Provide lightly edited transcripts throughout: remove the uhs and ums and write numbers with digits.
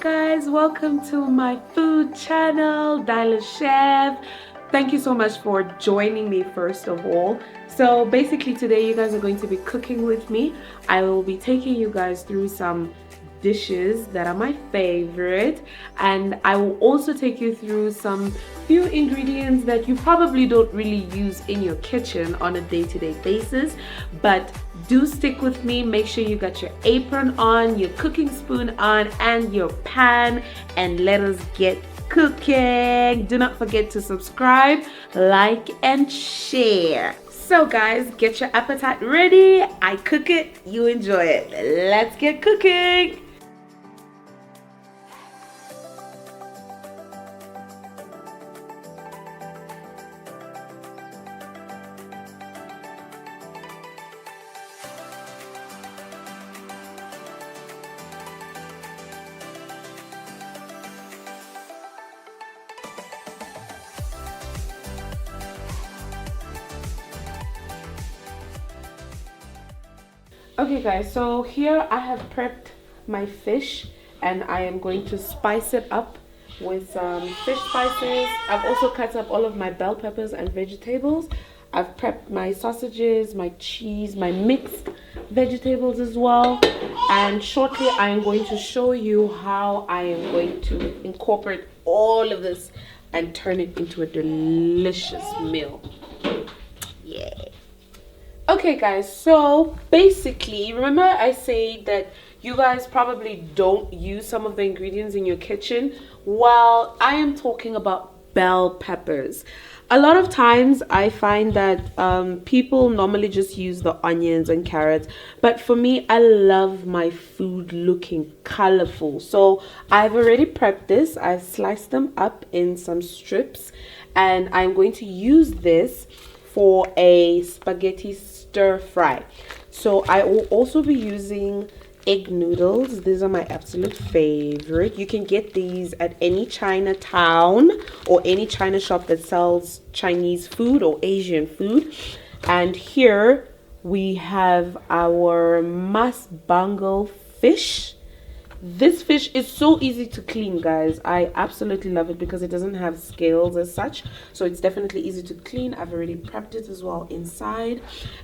guys, welcome to my food channel, Dyla Chef. Thank you so much for joining me first of all. So basically today you guys are going to be cooking with me. I will be taking you guys through some dishes that are my favorite, and I will also take you through some few ingredients that you probably don't really use in your kitchen on a day-to-day basis, but do stick with me. Make sure you got your apron on, your cooking spoon on, and your pan, and let us get cooking. Do not forget to subscribe, like, and share. So guys, get your appetite ready. I cook it, you enjoy it. Let's get cooking. Okay guys, so here I have prepped my fish and I am going to spice it up with some fish spices. I've also cut up all of my bell peppers and vegetables. I've prepped my sausages, my cheese, my mixed vegetables as well. And shortly I am going to show you how I am going to incorporate all of this and turn it into a delicious meal. Yeah. Okay guys, so basically, remember I said that you guys probably don't use some of the ingredients in your kitchen? Well, I am talking about bell peppers. A lot of times I find that people normally just use the onions and carrots, but for me, I love my food looking colorful. So I've already prepped this. I've sliced them up in some strips, and I'm going to use this for a spaghetti stir fry. So I will also be using egg noodles. These are my absolute favorite. You can get these at any Chinatown or any China shop that sells Chinese food or Asian food. And here we have our mas bangle fish. This fish is so easy to clean, guys. I absolutely love it because it doesn't have scales as such, so it's definitely easy to clean. I've already prepped it as well inside.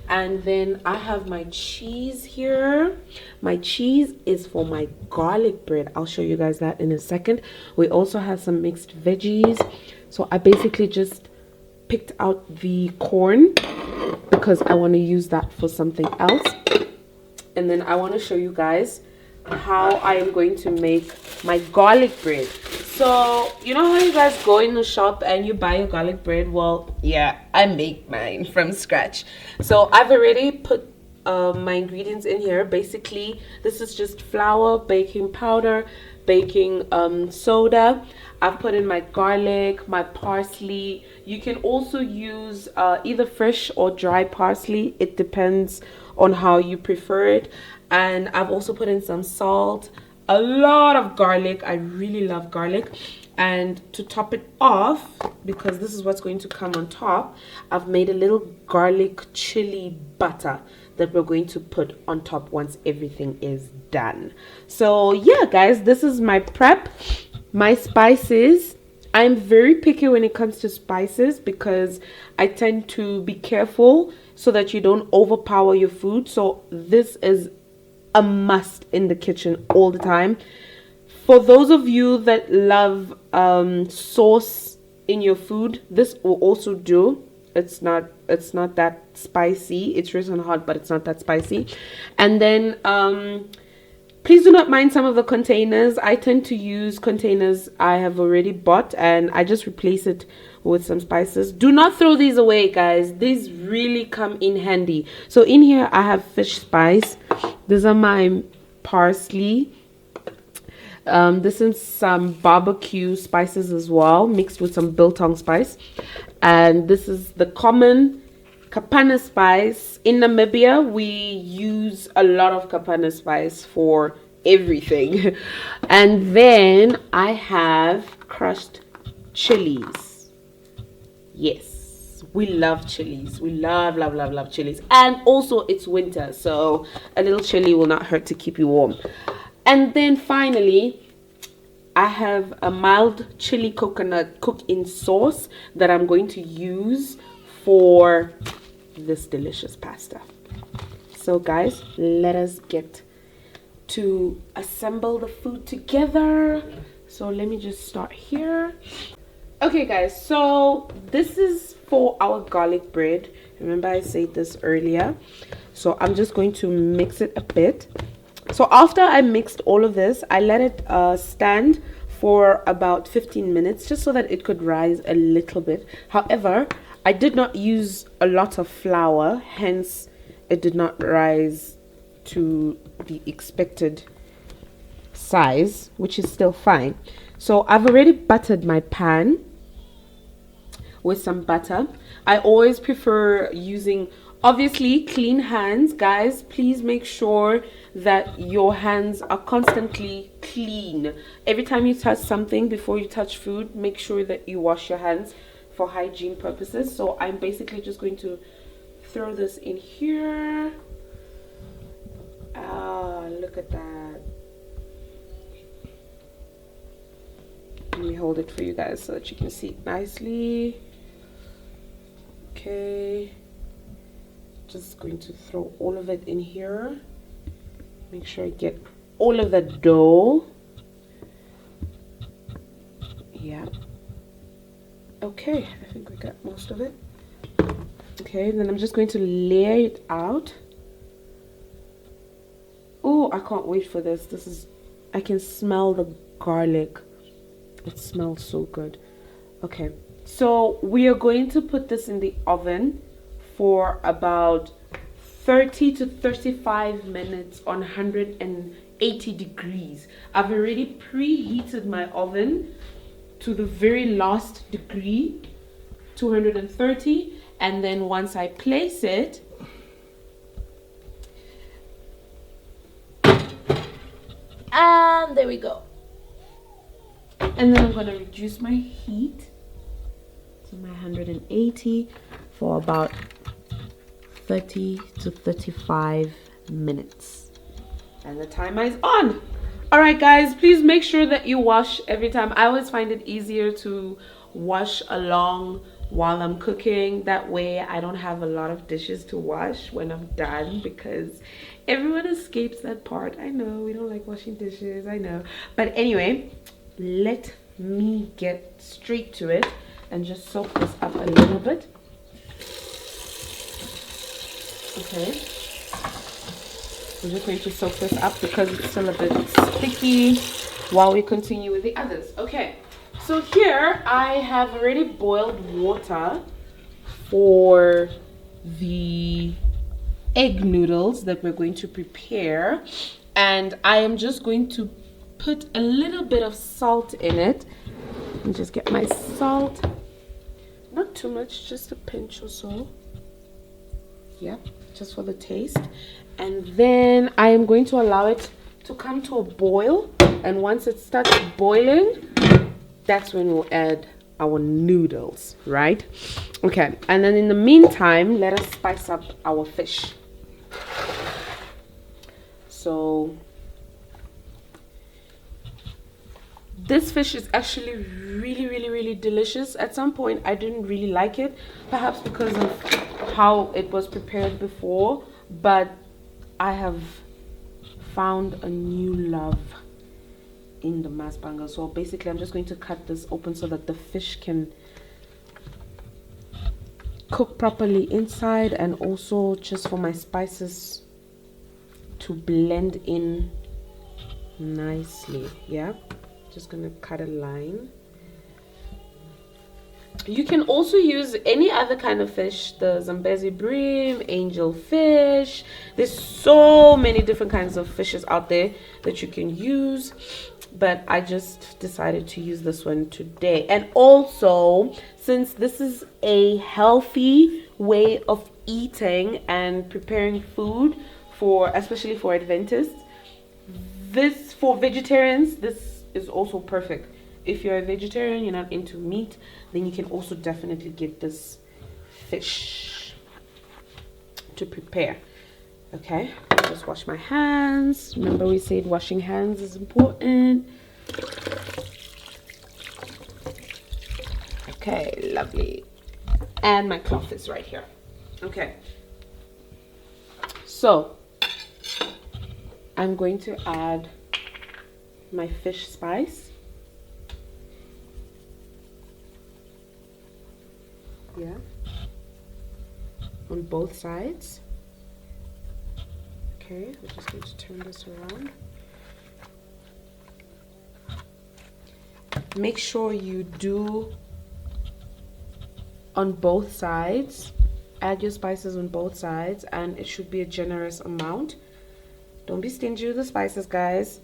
And then I have my cheese here. My cheese is for my garlic bread. I'll show you guys that in a second. We also have some mixed veggies. So I basically just picked out the corn because I want to use that for something else. And then I want to show you guys how I am going to make my garlic bread. So you know how you guys go in the shop and you buy your garlic bread? Well, yeah, I make mine from scratch. So I've already put my ingredients in here. Basically, this is just flour, baking powder, baking soda. I've put in my garlic, my parsley. You can also use either fresh or dry parsley. It depends on how you prefer it. And I've also put in some salt, a lot of garlic. I really love garlic. And to top it off, because this is what's going to come on top, I've made a little garlic chili butter that we're going to put on top once everything is done. So yeah guys, this is my prep. My spices, I'm very picky when it comes to spices because I tend to be careful so that you don't overpower your food. So this is a must in the kitchen all the time. For those of you that love sauce in your food, this will also do. It's not that spicy. It's rich and hot, but it's not that spicy. And then please do not mind some of the containers. I tend to use containers I have already bought and I just replace it with some spices. Do not throw these away, guys. These really come in handy. So in here I have fish spice. These are my parsley. This is some barbecue spices as well, mixed with some biltong spice. And this is the common kapana spice. In Namibia, we use a lot of kapana spice for everything. And then I have crushed chilies. Yes, we love chilies. We love chilies. And also it's winter, so a little chili will not hurt to keep you warm. And then finally, I have a mild chili coconut cook-in sauce that I'm going to use for this delicious pasta. So guys, let us get to assemble the food together. So let me just start here. Okay guys, so this is for our garlic bread. Remember I said this earlier. So I'm just going to mix it a bit. So after I mixed all of this, I let it stand for about 15 minutes just so that it could rise a little bit. However, I did not use a lot of flour, hence it did not rise to the expected size, which is still fine. So I've already buttered my pan with some butter. I always prefer using, obviously, clean hands. Guys, please make sure that your hands are constantly clean. Every time you touch something, before you touch food, make sure that you wash your hands for hygiene purposes. So I'm basically just going to throw this in here. Ah, look at that. Let me hold it for you guys so that you can see it nicely. Okay, just going to throw all of it in here. Make sure I get all of the dough. Yeah. Okay, I think we got most of it. Okay, then I'm just going to layer it out. Oh, I can't wait for this. This is, I can smell the garlic. It smells so good. Okay, so we are going to put this in the oven for about 30 to 35 minutes on 180 degrees. I've already preheated my oven to the very last degree, 230, and then once I place it, and there we go. And then I'm going to reduce my heat to my 180 for about 30 to 35 minutes. And the timer is on. All right, guys, please make sure that you wash every time. I always find it easier to wash along while I'm cooking. That way I don't have a lot of dishes to wash when I'm done, because everyone escapes that part. I know we don't like washing dishes, I know. But anyway, let me get straight to it and just soak this up a little bit. Okay, I'm just going to soak this up because it's still a bit sticky while we continue with the others. Okay, so here I have already boiled water for the egg noodles that we're going to prepare, and I am just going to put a little bit of salt in it. Let me just get my salt. Not too much, just a pinch or so. Yeah, just for the taste. And then I am going to allow it to come to a boil. And once it starts boiling, that's when we'll add our noodles, right? Okay, and then in the meantime, let us spice up our fish. So this fish is actually really delicious. At some point I didn't really like it, perhaps because of how it was prepared before, but I have found a new love in the masbanga. So basically I'm just going to cut this open so that the fish can cook properly inside, and also just for my spices to blend in nicely. Yeah, just gonna cut a line. You can also use any other kind of fish, the Zambezi bream, angel fish. There's so many different kinds of fishes out there that you can use, but I just decided to use this one today. And also, since this is a healthy way of eating and preparing food for, especially for Adventists, this, for vegetarians, this is also perfect. If you're a vegetarian, you're not into meat, then you can also definitely give this fish to prepare. Okay, just wash my hands. Remember we said washing hands is important. Okay, lovely. And my cloth is right here. Okay. So I'm going to add my fish spice. Yeah. On both sides. Okay, we're just going to turn this around. Make sure you do on both sides. Add your spices on both sides, and it should be a generous amount. Don't be stingy with the spices, guys.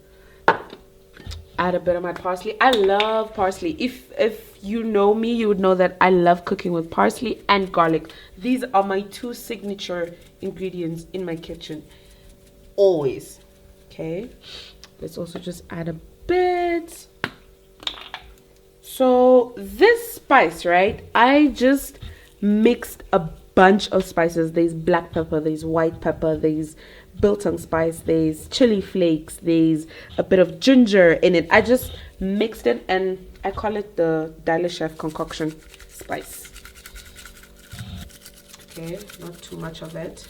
Add a bit of my parsley. I love parsley. If you know me, you would know that I love cooking with parsley and garlic. These are my two signature ingredients in my kitchen. Always. Okay. Let's also just add a bit. So this spice, right? I just mixed a bunch of spices. There's black pepper, there's white pepper, there's biltong spice, there's chili flakes, there's a bit of ginger in it. I just mixed it and I call it the Daily Chef concoction spice. Okay, not too much of it.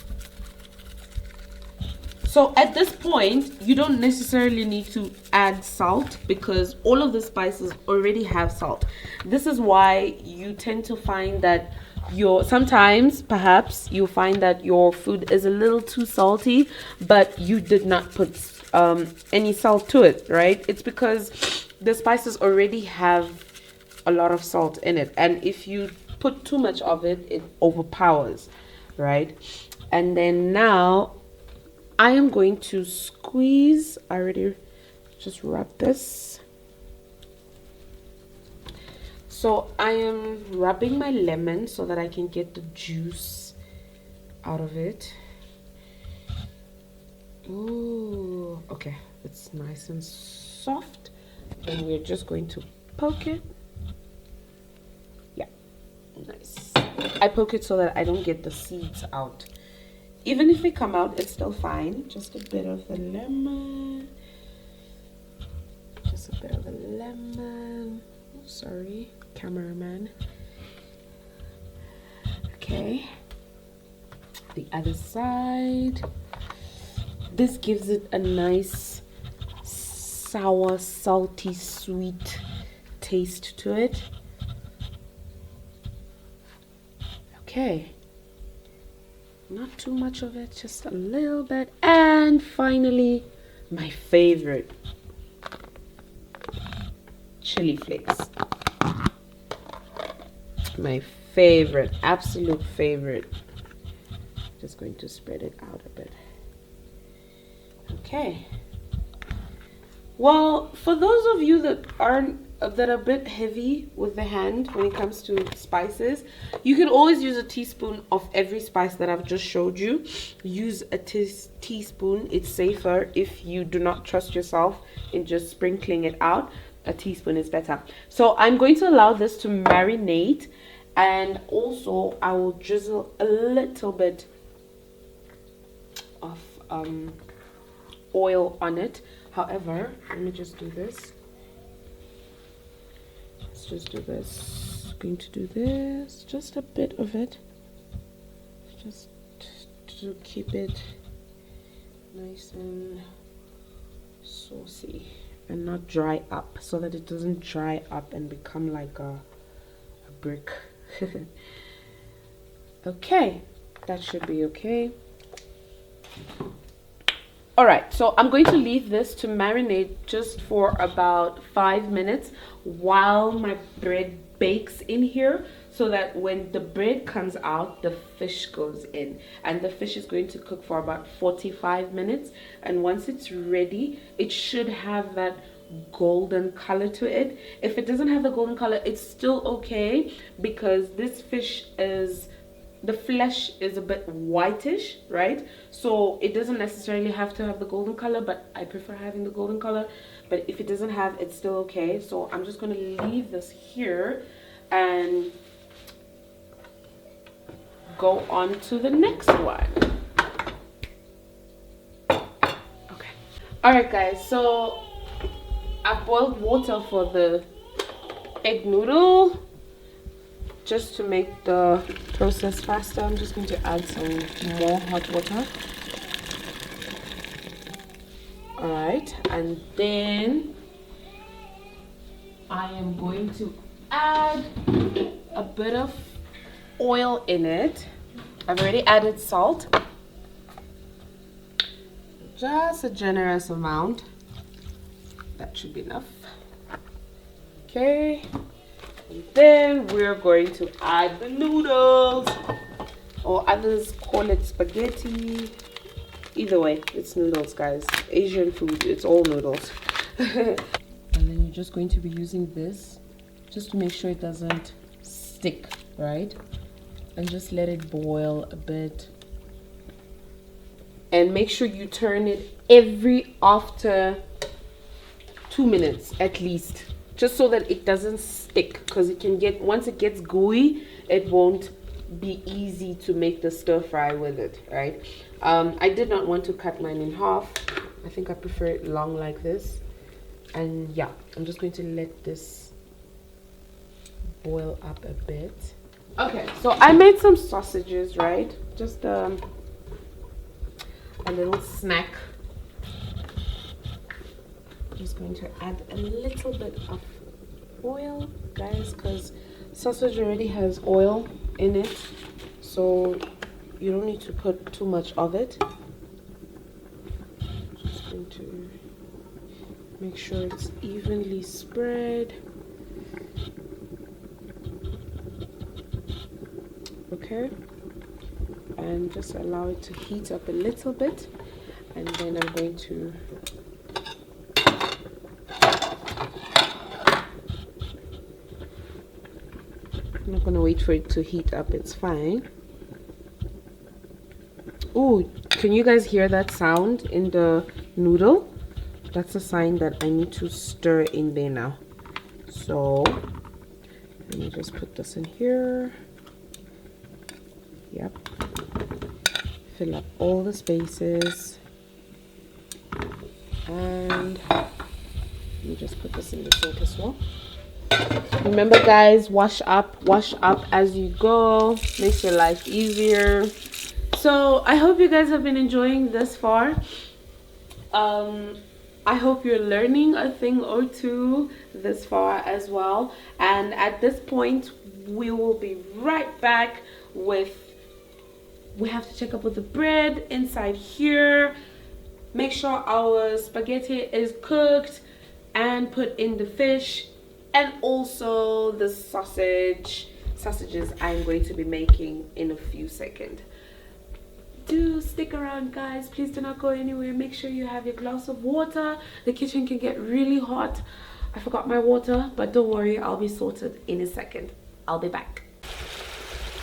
So at this point, you don't necessarily need to add salt because all of the spices already have salt. This is why you tend to find that sometimes perhaps you find that your food is a little too salty, but you did not put any salt to it, right? It's because the spices already have a lot of salt in it, and if you put too much of it, it overpowers, right? And then now I am going to squeeze. I already just rubbed this. So I am rubbing my lemon so that I can get the juice out of it. Ooh, okay, it's nice and soft. And we're just going to poke it. Yeah, nice. I poke it so that I don't get the seeds out. Even if they come out, it's still fine. Just a bit of the lemon. Just a bit of the lemon. Oh, sorry, cameraman. Okay. The other side. This gives it a nice sour, salty, sweet taste to it. Okay. Not too much of it, just a little bit. And finally, my favorite, chili flakes. My favorite, absolute favorite. Just going to spread it out a bit. Okay. Well, for those of you that are a bit heavy with the hand when it comes to spices, you can always use a teaspoon of every spice that I've just showed you. Use a teaspoon. It's safer if you do not trust yourself in just sprinkling it out. A teaspoon is better. So I'm going to allow this to marinate, and also I will drizzle a little bit of oil on it. However, let me just do this. Let's just do this. Going to do this, just a bit of it, just to keep it nice and saucy and not dry up, so that it doesn't dry up and become like a brick. Okay, that should be okay. All right, so I'm going to leave this to marinate just for about 5 minutes while my bread bakes in here, so that when the bread comes out, the fish goes in, and the fish is going to cook for about 45 minutes. And once it's ready, it should have that golden color to it. If it doesn't have the golden color, it's still okay, because this fish is, the flesh is a bit whitish, right? So it doesn't necessarily have to have the golden color, but I prefer having the golden color. But if it doesn't have, it's still okay. So I'm just going to leave this here and go on to the next one. Okay. All right, guys. So I boiled water for the egg noodle. just to make the process faster, I'm just going to add some more hot water. Alright, and then I am going to add a bit of oil in it. I've already added salt. Just a generous amount. That should be enough. Okay. And then we're going to add the noodles, or others call it spaghetti. Either way, it's noodles, guys. Asian food, it's all noodles. And then you're just going to be using this just to make sure it doesn't stick, right? And just let it boil a bit. And make sure you turn it after 2 minutes at least, just so that it doesn't stick, because it can get, once it gets gooey, it won't be easy to make the stir fry with it, right? I did not want to cut mine in half. I think I prefer it long like this. And yeah, I'm just going to let this boil up a bit. Okay, so I made some sausages, right? Just a little snack. I'm just going to add a little bit of oil, guys, because sausage already has oil in it, so you don't need to put too much of it. Just going to make sure it's evenly spread. Okay, and just allow it to heat up a little bit, and then I'm going to I'm not going to wait for it to heat up, it's fine. Oh, can you guys hear that sound in the noodle? That's a sign that I need to stir in there now. So let me just put this in here. Yep, fill up all the spaces, and let me just put this in the sink as well. Remember, guys, wash up as you go. Makes your life easier. So I hope you guys have been enjoying this far. I hope you're learning a thing or two this far as well. And at this point, we will be right back with, we have to check up with the bread inside here, make sure our spaghetti is cooked, and put in the fish, and also the sausages I'm going to be making in a few seconds. Do stick around, guys. Please do not go anywhere. Make sure you have your glass of water. The kitchen can get really hot. I forgot my water, but don't worry, I'll be sorted in a second. I'll be back.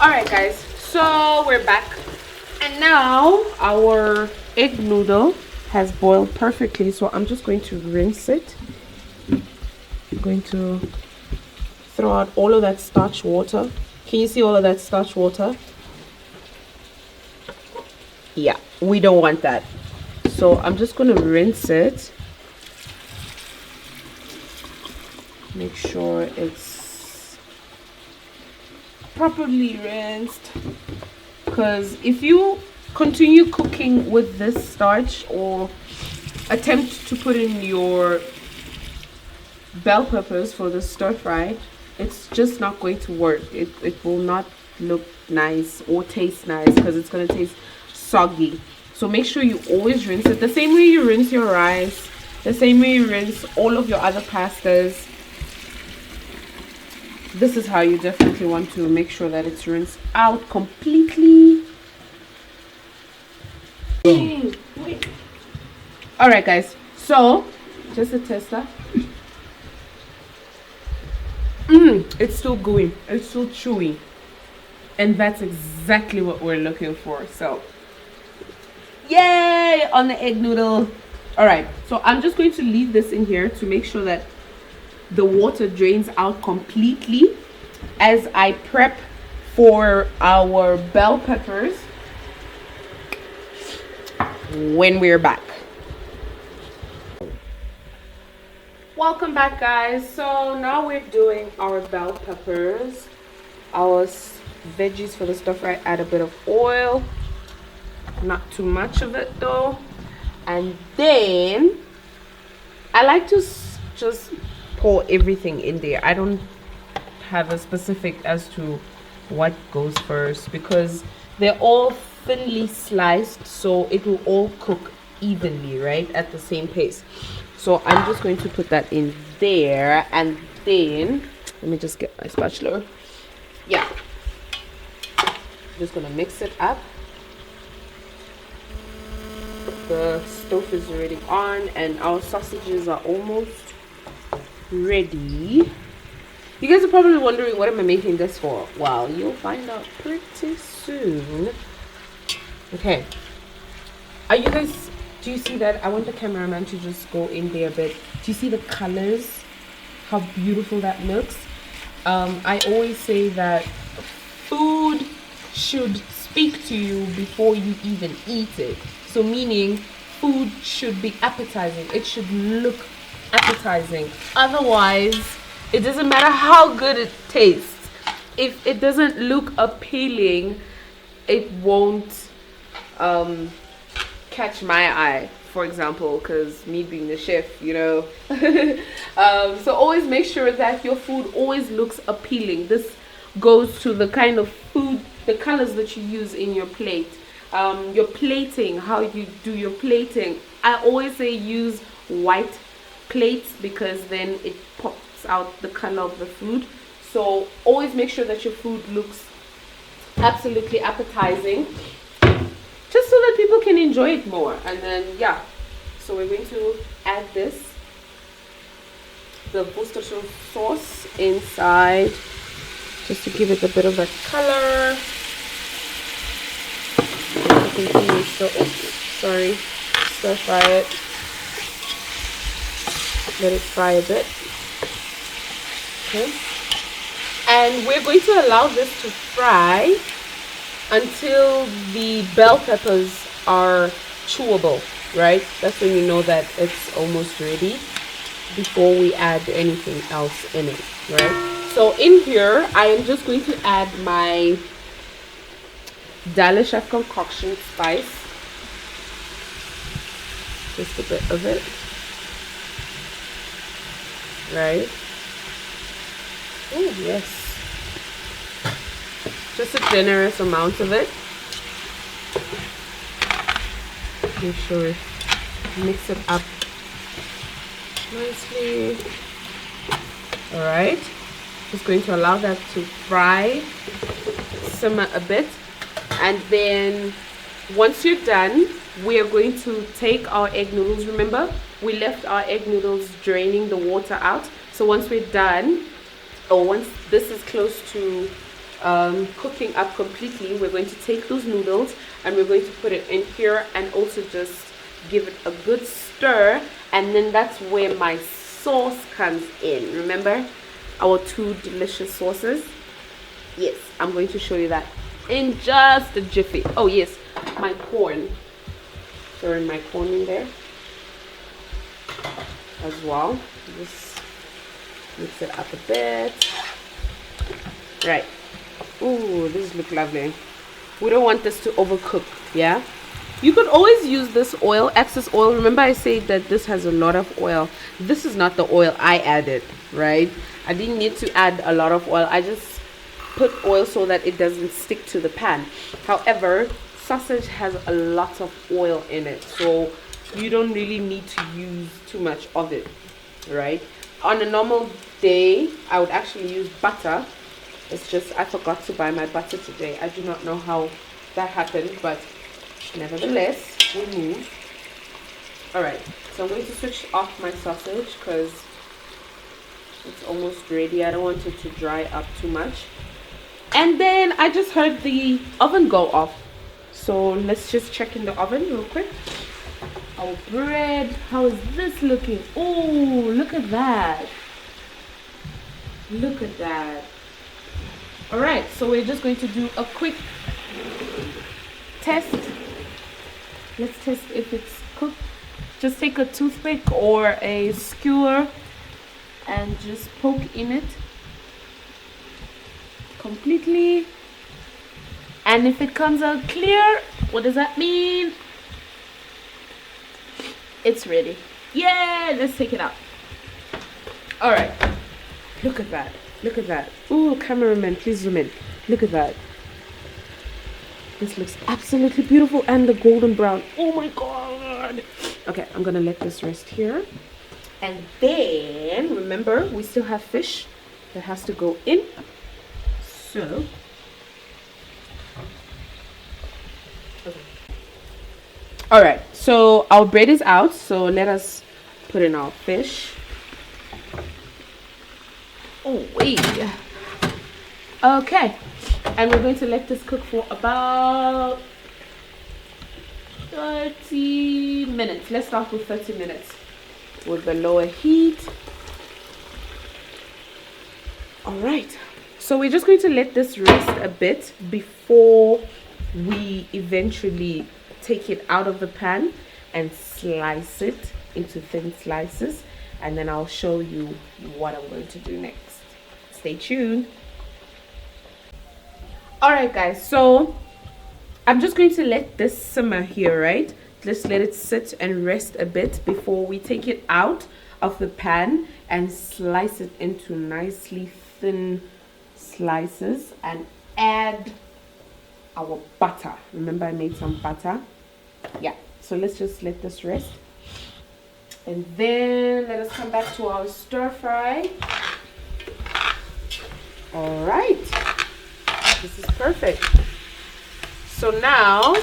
Alright, guys, so we're back, and now our egg noodle has boiled perfectly, so I'm just going to rinse it. I'm going to throw out all of that starch water. Can you see all of that starch water? Yeah, we don't want that, so I'm just going to rinse it. Make sure it's properly rinsed, because if you continue cooking with this starch or attempt to put in your bell peppers for the stir fry, it's just not going to work. It will not look nice or taste nice, because it's going to taste soggy. So make sure you always rinse it the same way you rinse your rice, the same way you rinse all of your other pastas. This is how you definitely want to make sure that it's rinsed out completely. Alright, guys, so just a tester. It's still gooey, it's still chewy, and that's exactly what we're looking for. So yay on the egg noodle. Alright, so I'm just going to leave this in here to make sure that the water drains out completely as I prep for our bell peppers when we're back. Welcome back, guys. So now we're doing our bell peppers. our veggies for the stir fry. Add a bit of oil, not too much of it though. And then I like to just pour everything in there. I don't have a specific as to what goes first because they're all thinly sliced, so it will all cook evenly, right, at the same pace. So I'm just going to put that in there, and then let me just get my spatula. Yeah, just gonna mix it up. The stove is already on and our sausages are almost ready. You guys are probably wondering, what am I making this for? Well, you'll find out pretty soon. Okay. Are you guys, do you see that? I want the cameraman to just go in there a bit. Do you see the colors? How beautiful that looks? I always say that food should speak to you before you even eat it. So meaning food should be appetizing. It should look appetizing. Otherwise, it doesn't matter how good it tastes. If it doesn't look appealing, it won't catch my eye, for example, because me being the chef, you know. So always make sure that your food always looks appealing. This goes to the kind of food, the colors that you use in your plate, your plating, how you do your plating. I always say use white plates because then it pops out the color of the food. So always make sure that your food looks absolutely appetizing, just so that people can enjoy it more. And then yeah, so we're going to add this, the Worcestershire sauce inside, just to give it a bit of a color. Continue stir fry it. Let it fry a bit. Okay. And we're going to allow this to fry until the bell peppers are chewable, right? That's when you know that it's almost ready, before we add anything else in it, right? So in here, I am just going to add my Dali Chef concoction spice, just a bit of it, right? Oh yes, just a generous amount of it. Make sure mix it up nicely. All right, just going to allow that to fry, simmer a bit, and then once you're done, we are going to take our egg noodles. Remember, we left our egg noodles draining the water out. So once we're done, or once this is close to cooking up completely, we're going to take those noodles and we're going to put it in here and also just give it a good stir. And then that's where my sauce comes in. Remember our two delicious sauces? Yes, I'm going to show you that in just a jiffy. Oh yes, my corn. Throwing my corn in there as well. Just mix it up a bit. Right. Ooh, this looks lovely. We don't want this to overcook, yeah? You could always use this oil, excess oil. Remember I said that this has a lot of oil. This is not the oil I added, right? I didn't need to add a lot of oil. I just put oil so that it doesn't stick to the pan. However, sausage has a lot of oil in it, so you don't really need to use too much of it, right? On a normal day, I would actually use butter. It's just I forgot to buy my butter today. I do not know how that happened, but nevertheless, we move. Alright, so I'm going to switch off my sausage because it's almost ready. I don't want it to dry up too much. And then I just heard the oven go off. So let's just check in the oven real quick. Our bread, how is this looking? Oh, look at that. Look at that. All right, so we're just going to do a quick test. Let's test if it's cooked. Just take a toothpick or a skewer and just poke in it. completely. And if it comes out clear, what does that mean? It's ready. Yeah, let's take it out. All right. Look at that. Look at that. Ooh, cameraman, please zoom in. Look at that. This looks absolutely beautiful, and the golden brown. Oh my god. Okay, I'm gonna let this rest here. And then, remember, we still have fish that has to go in. So, okay. All right, so our bread is out. So let us put in our fish. Oh, wait. Okay, and we're going to let this cook for about 30 minutes. Let's start with 30 minutes with the lower heat. All right, so we're just going to let this rest a bit before we eventually take it out of the pan and slice it into thin slices, and then I'll show you what I'm going to do next. Stay tuned. All right, guys, so I'm just going to let this simmer here, right? Just let it sit and rest a bit before we take it out of the pan and slice it into nicely thin slices and add our butter. Remember, I made some butter. Yeah, so let's just let this rest, and then let us come back to our stir fry. All right, this is perfect. So now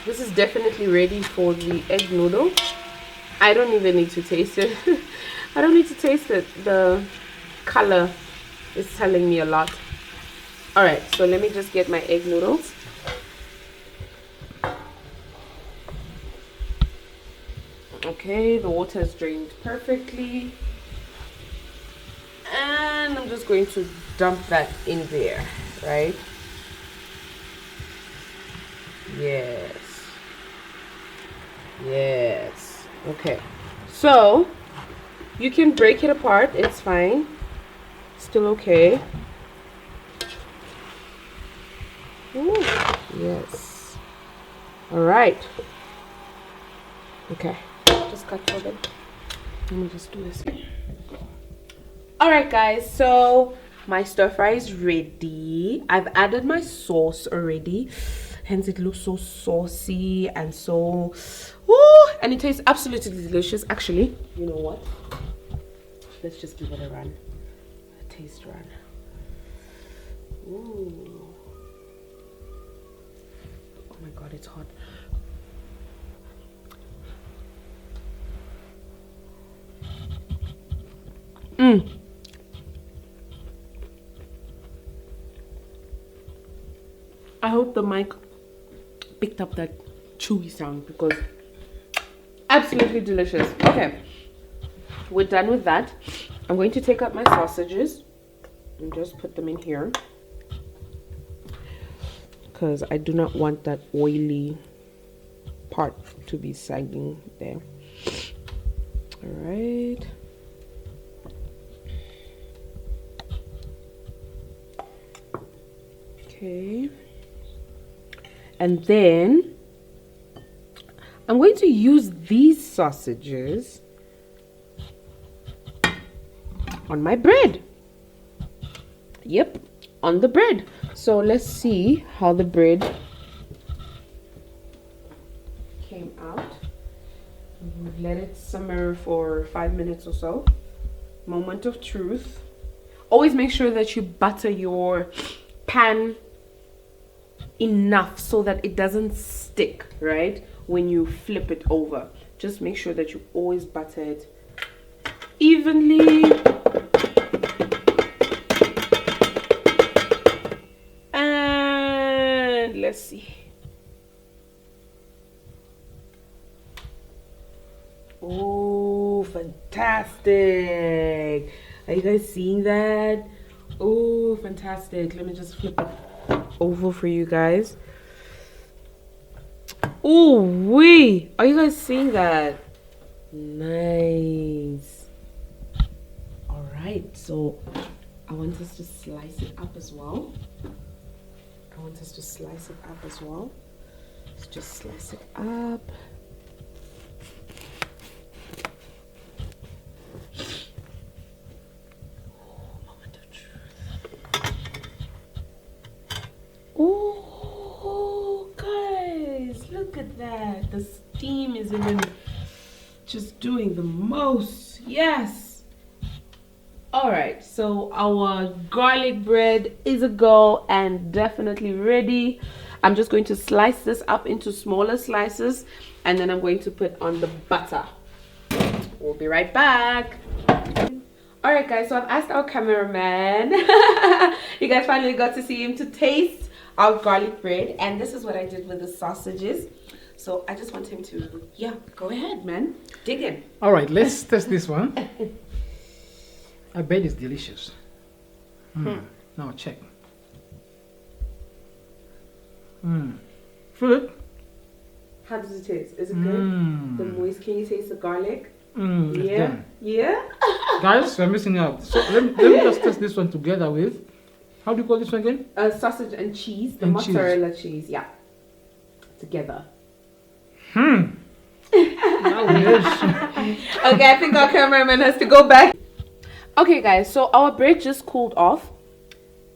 this is definitely ready for the egg noodle. I don't even need to taste it. I don't need to taste it. The color is telling me a lot. All right, so let me just get my egg noodles. Okay, the water is drained perfectly. And I'm just going to dump that in there, right? Yes. Yes. Okay. So, you can break it apart. It's fine. Still okay. Ooh, yes. All right. Okay. Just cut for them. Let me just do this. All right, guys. So my stir fry is ready. I've added my sauce already. Hence, it looks so saucy and so... Ooh, and it tastes absolutely delicious. Actually, you know what? Let's just give it a run. A taste run. Ooh. Oh my god, it's hot. I hope the mic picked up that chewy sound, because absolutely delicious. Okay, we're done with that. I'm going to take out my sausages and just put them in here, because I do not want that oily part to be sagging there. All right. Okay. And then I'm going to use these sausages on my bread. Yep, on the bread. So let's see how the bread came out. Let it simmer for 5 minutes or so. Moment of truth. Always make sure that you butter your pan enough so that it doesn't stick, right? When you flip it over, just make sure that you always butter it evenly. And let's see. Oh, fantastic. Are you guys seeing that? Oh, fantastic. Let me just flip it over for you guys. Oh, wait. Are you guys seeing that? Nice. All right, so I want us to slice it up as well. Let's just slice it up. Oh, guys, look at that. The steam is even just doing the most. Yes. All right, so our garlic bread is a go and definitely ready. I'm just going to slice this up into smaller slices, and then I'm going to put on the butter. We'll be right back. All right, guys, so I've asked our cameraman. You guys finally got to see him to taste our garlic bread, and this is what I did with the sausages. So I just want him to, yeah, go ahead, man. Dig in. All right, let's test this one. I bet it's delicious. Now check. Food. How does it taste? Is it good? The moist, can you taste the garlic? Yeah. Done. Yeah. Guys, we're missing out. So let me just test this one together with, how do you call this one again? Sausage and cheese, the And mozzarella cheese. Yeah. Together. Now yes. Okay, I think our cameraman has to go back. Okay, guys, so our bread just cooled off.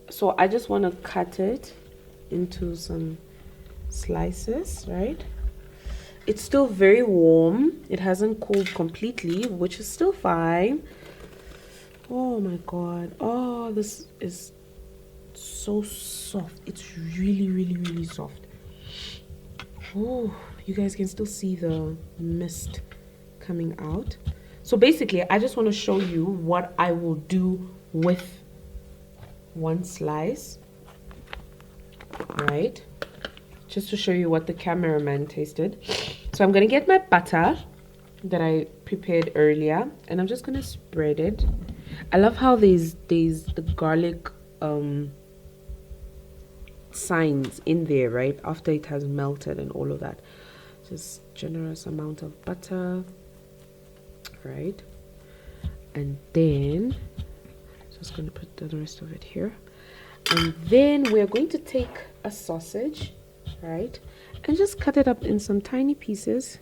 So I just want to cut it into some slices, right? It's still very warm. It hasn't cooled completely, which is still fine. Oh my god. Oh, this is so soft. It's really, really, really soft. Oh, you guys can still see the mist coming out. So basically, I just want to show you what I will do with one slice, right? Just to show you what the cameraman tasted. So I'm going to get my butter that I prepared earlier, and I'm just going to spread it. I love how there's the garlic signs in there, right? After it has melted and all of that. Just generous amount of butter, right? And then just going to put the rest of it here, and then we're going to take a sausage, right, and just cut it up in some tiny pieces.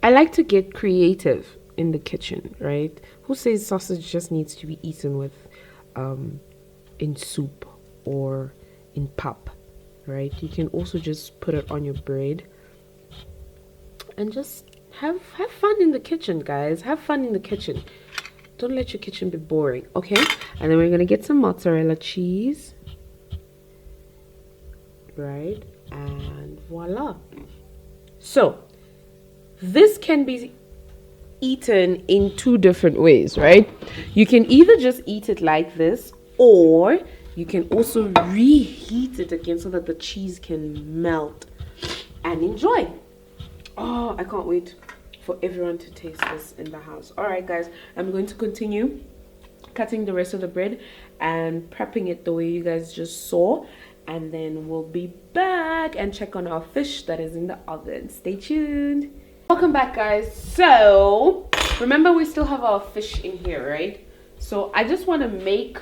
I like to get creative in the kitchen, right? Who says sausage just needs to be eaten with in soup or in pap, right? You can also just put it on your bread and just have fun in the kitchen, guys. Have fun in the kitchen. Don't let your kitchen be boring, okay? And then we're gonna get some mozzarella cheese, right? And voila. So this can be eaten in two different ways, right? You can either just eat it like this, or you can also reheat it again so that the cheese can melt and enjoy. Oh, I can't wait for everyone to taste this in the house. All right, guys, I'm going to continue cutting the rest of the bread and prepping it the way you guys just saw, and then we'll be back and check on our fish that is in the oven. Stay tuned. Welcome back, guys. So remember, we still have our fish in here, right? So I just want to make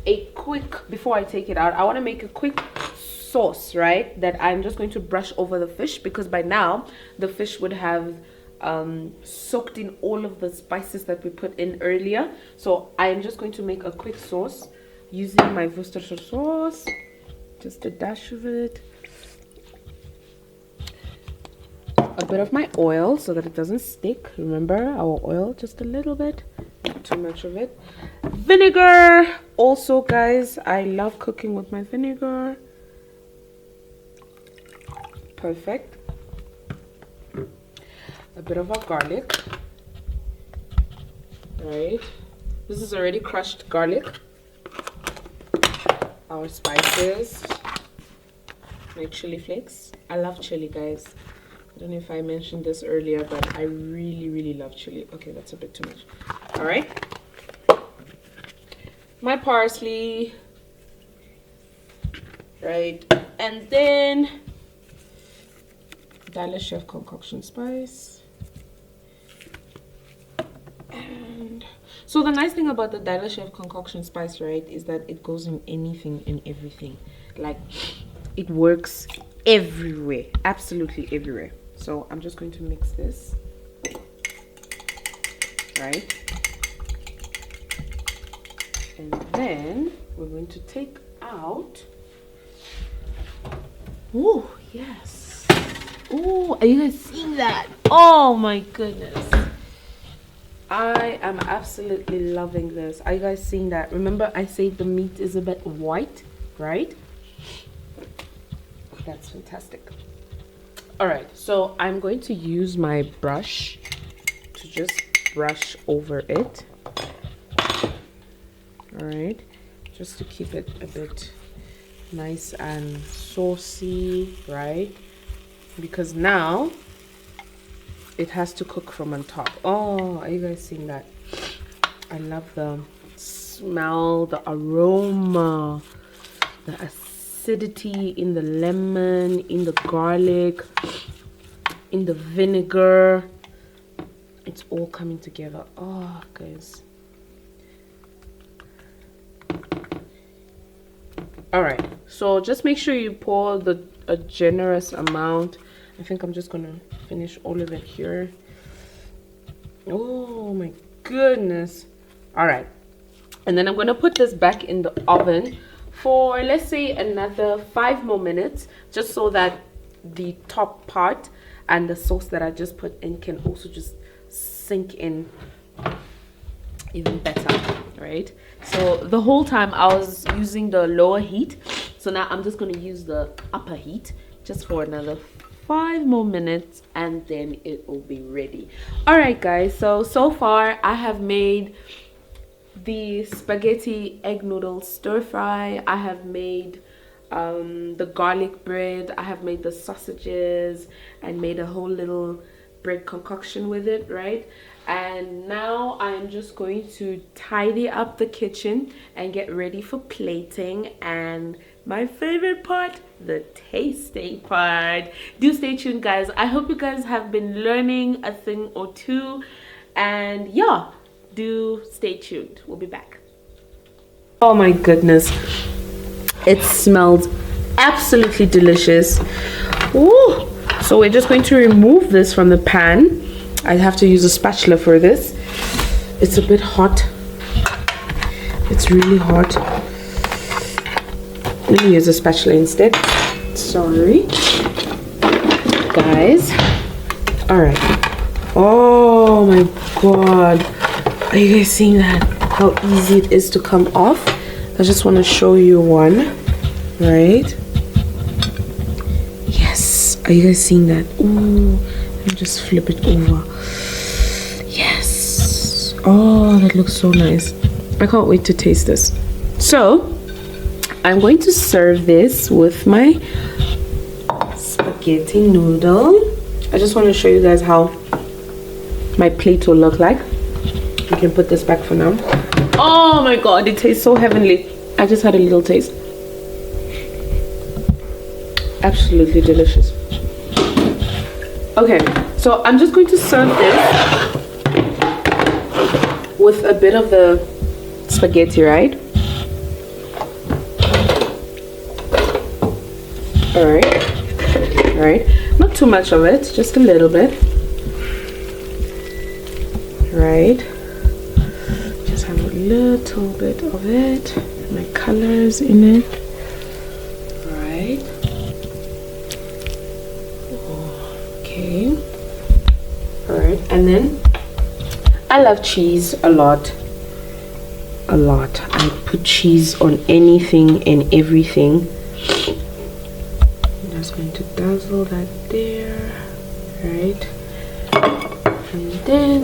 a quick, before I take it out, I want to make a quick sauce, right, that I'm just going to brush over the fish, because by now the fish would have soaked in all of the spices that we put in earlier. So I'm just going to make a quick sauce using my Worcestershire sauce, just a dash of it, a bit of my oil so that it doesn't stick. Remember, our oil, just a little bit, not too much of it. Vinegar also, guys, I love cooking with my vinegar. Perfect. A bit of our garlic, right? This is already crushed garlic. Our spices, my chili flakes. I love chili, guys. I don't know if I mentioned this earlier, but I really love chili. Okay, that's a bit too much. All right, my parsley, right? And then Dallas Chef concoction spice. And So the nice thing about the Diner Chef concoction spice, right, is that it goes in anything and everything. Like, it works everywhere, absolutely everywhere. So I'm just going to mix this, right? And then we're going to take out. Oh, yes. Oh, are you guys seeing that? Oh my goodness. I am absolutely loving this. Are you guys seeing that? Remember I said the meat is a bit white, right? That's fantastic. All right, so I'm going to use my brush to just brush over it. All right, just to keep it a bit nice and saucy, right? Because now it has to cook from on top. Oh, are you guys seeing that? I love the smell, the aroma, the acidity in the lemon, in the garlic, in the vinegar. It's all coming together. Oh, guys. All right, so just make sure you pour a generous amount. I think I'm just gonna finish all of it here. Oh my goodness. All right, and then I'm gonna put this back in the oven for, let's say, another 5 more minutes, just so that the top part and the sauce that I just put in can also just sink in even better, right? So the whole time I was using the lower heat, so now I'm just going to use the upper heat just for another 5 more minutes, and then it will be ready. All right guys, so far I have made the spaghetti egg noodle stir fry, I have made the garlic bread, I have made the sausages and made a whole little bread concoction with it, right? And now I'm just going to tidy up the kitchen and get ready for plating and my favorite part, the tasting part. Do stay tuned guys. I hope you guys have been learning a thing or two, and yeah, do stay tuned. We'll be back. Oh my goodness, it smells absolutely delicious. Ooh. So we're just going to remove this from the pan. I have to use a spatula for this. It's a bit hot. It's really hot. Let me use a spatula instead. Sorry, guys. All right. Oh my god. Are you guys seeing that? How easy it is to come off? I just want to show you one. Right? Yes. Are you guys seeing that? Ooh. Let me just flip it over. Yes. Oh, that looks so nice. I can't wait to taste this. So, I'm going to serve this with my spaghetti noodle. I just want to show you guys how my plate will look like. You can put this back for now. Oh my god, it tastes so heavenly. I just had a little taste. Absolutely delicious. Okay, so I'm just going to serve this with a bit of the spaghetti, right? Alright, not too much of it, just a little bit. Right, just have a little bit of it, my colors in it. Right. Okay. Alright, and then I love cheese a lot. I put cheese on anything and everything. I'm just going to dazzle that there, right? And then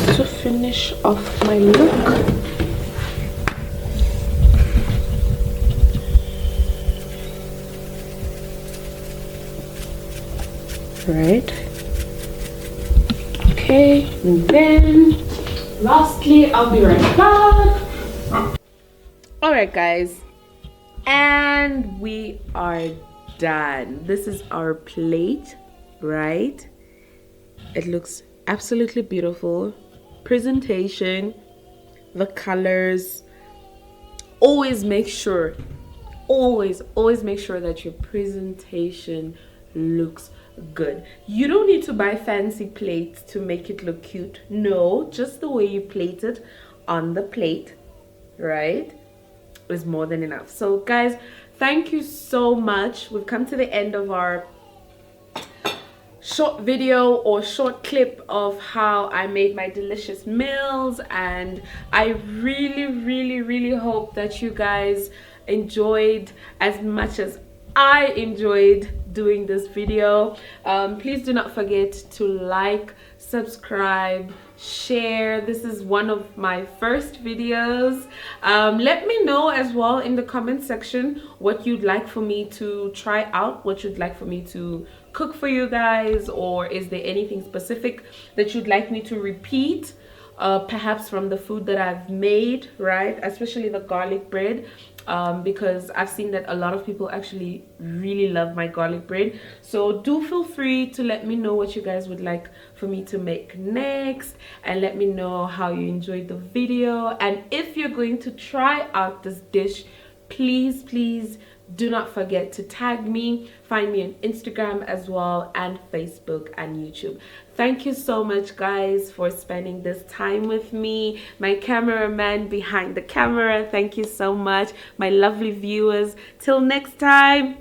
just to finish off my look, right? Okay, and then lastly, I'll be right back. All right, guys, and we are done. This is our plate, right? It looks absolutely beautiful. Presentation, the colors. Always make sure, always make sure that your presentation looks good. You don't need to buy fancy plates to make it look cute. No, just the way you plate it on the plate, right, is more than enough. So guys, thank you so much. We've come to the end of our short video or short clip of how I made my delicious meals, and I really hope that you guys enjoyed as much as I enjoyed doing this video. Please do not forget to like, subscribe, share. This is one of my first videos. Let me know as well in the comment section what you'd like for me to try out, what you'd like for me to cook for you guys, or is there anything specific that you'd like me to repeat, perhaps from the food that I've made, right? Especially the garlic bread, because I've seen that a lot of people actually really love my garlic bread. So do feel free to let me know what you guys would like for me to make next, and let me know how you enjoyed the video. And if you're going to try out this dish, please do not forget to tag me. Find me on Instagram as well, and Facebook and YouTube. Thank you so much guys for spending this time with me. My cameraman behind the camera, thank you so much. My lovely viewers, till next time,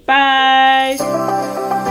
bye.